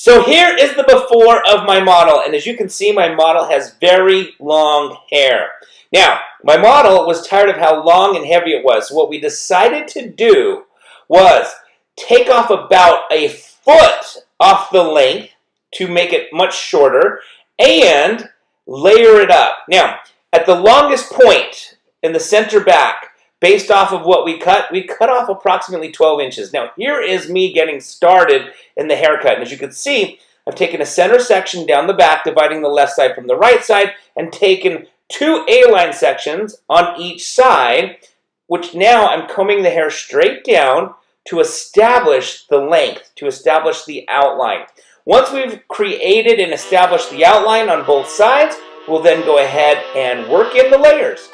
So here is the before of my model, and as you can see, my model has very long hair. Now, my model was tired of how long and heavy it was, so what we decided to do was take off about a foot off the length to make it much shorter, and layer it up. Now, at the longest point in the center back, based off of what we cut off approximately 12 inches. Now, here is me getting started in the haircut. And as you can see, I've taken a center section down the back, dividing the left side from the right side, and taken two A-line sections on each side, which now I'm combing the hair straight down to establish the length, to establish the outline. Once we've created and established the outline on both sides, we'll then go ahead and work in the layers.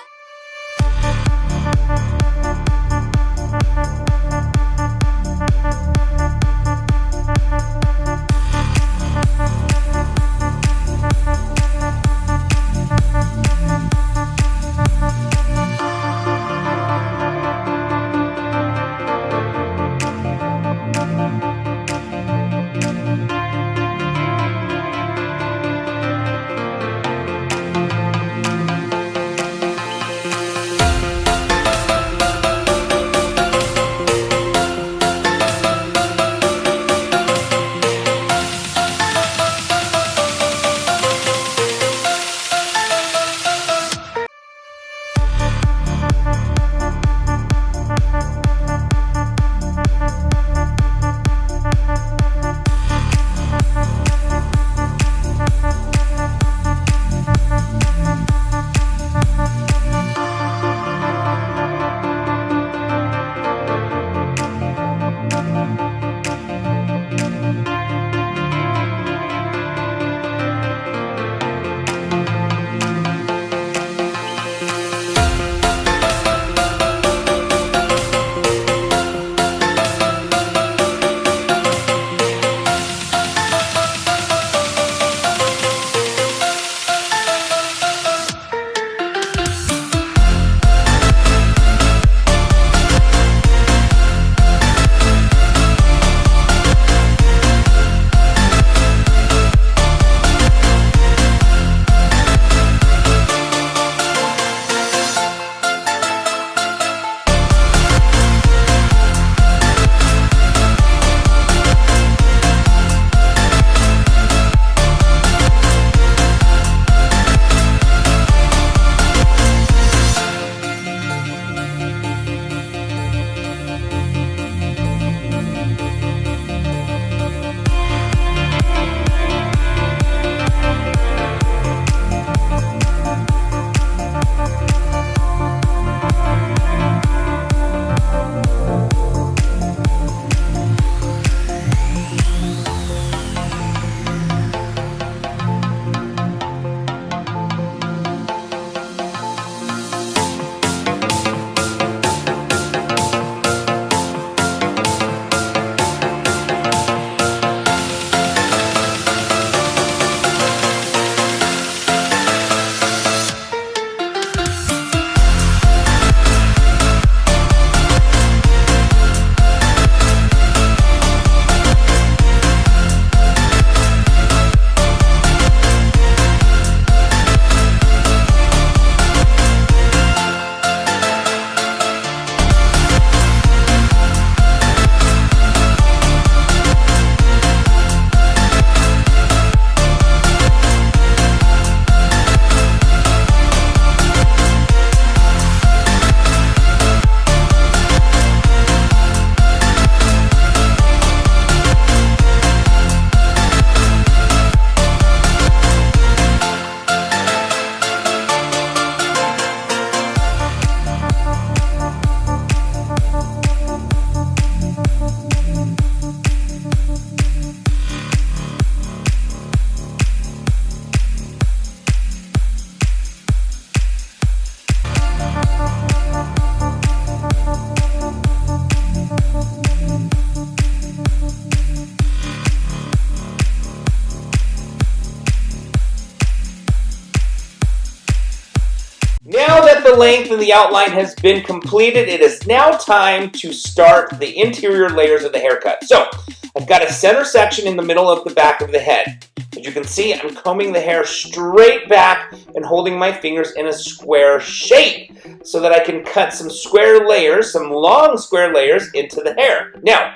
Now that the length and the outline has been completed, it is now time to start the interior layers of the haircut. So, I I've got a center section in the middle of the back of the head. As you can see, I'm combing the hair straight back and holding my fingers in a square shape so that I can cut some square layers, some long square layers into the hair. Now,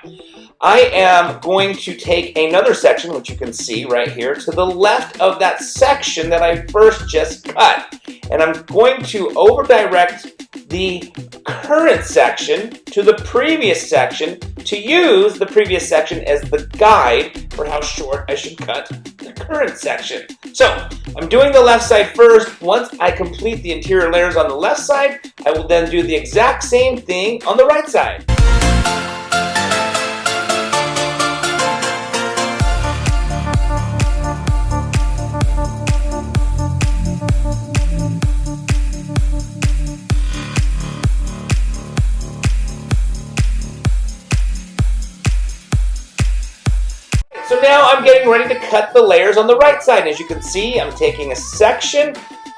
I am going to take another section, which you can see right here, to the left of that section that I first just cut. And I'm going to over-direct the current section to the previous section to use the previous section as the guide for how short I should cut the current section. So, I'm doing the left side first. Once I complete the interior layers on the left side, I will then do the exact same thing on the right side. So now I'm getting ready to cut the layers on the right side. As you can see, I'm taking a section,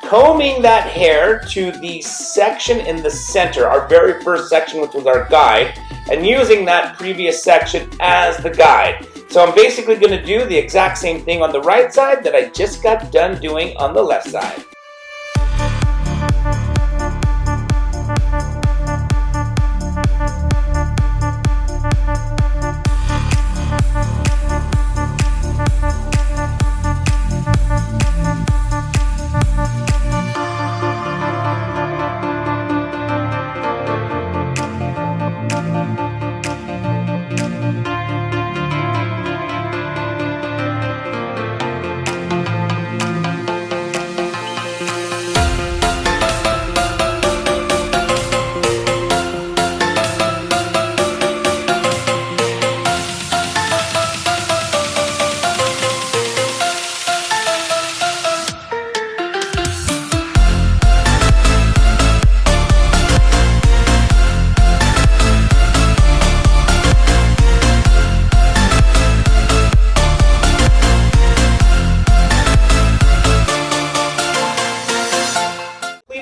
combing that hair to the section in the center, our very first section, which was our guide, and using that previous section as the guide. So I'm basically going to do the exact same thing on the right side that I just got done doing on the left side.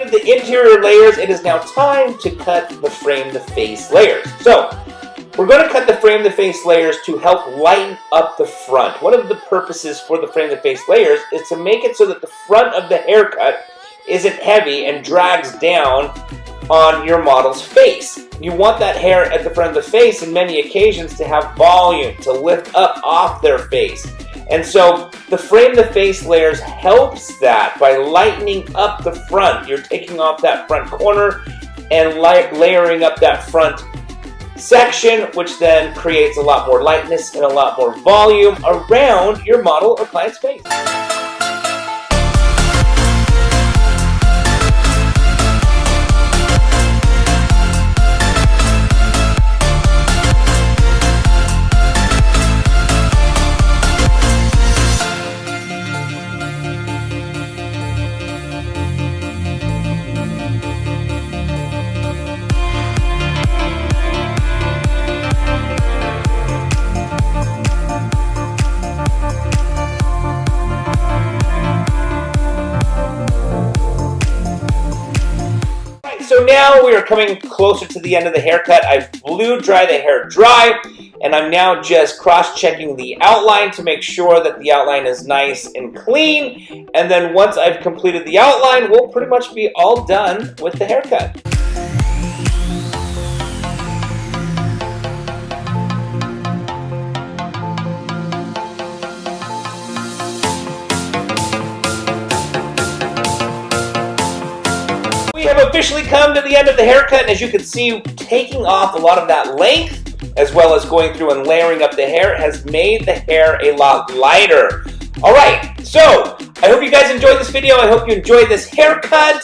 The interior layers, it is now time to cut the frame the face layers. So, we're going to cut the frame the face layers to help lighten up the front. One of the purposes for the frame the face layers is to make it so that the front of the haircut isn't heavy and drags down on your model's face. You want that hair at the front of the face in many occasions to have volume, to lift up off their face. And so the frame the face layers helps that by lightening up the front. You're taking off that front corner and layering up that front section, which then creates a lot more lightness and a lot more volume around your model or client's face. So now we are coming closer to the end of the haircut. I've blew dry the hair dry, and I'm now just cross-checking the outline to make sure that the outline is nice and clean. And then once I've completed the outline, we'll pretty much be all done with the haircut. We have officially come to the end of the haircut, and as you can see, taking off a lot of that length, as well as going through and layering up the hair, has made the hair a lot lighter. Alright, so, I hope you guys enjoyed this video. I hope you enjoyed this haircut.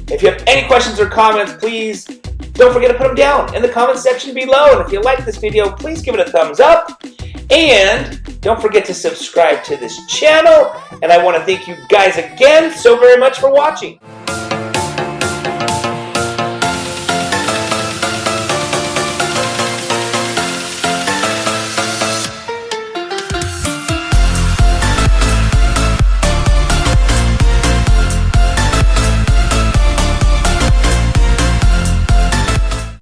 If you have any questions or comments, please don't forget to put them down in the comments section below. And if you like this video, please give it a thumbs up. And don't forget to subscribe to this channel. And I want to thank you guys again so very much for watching.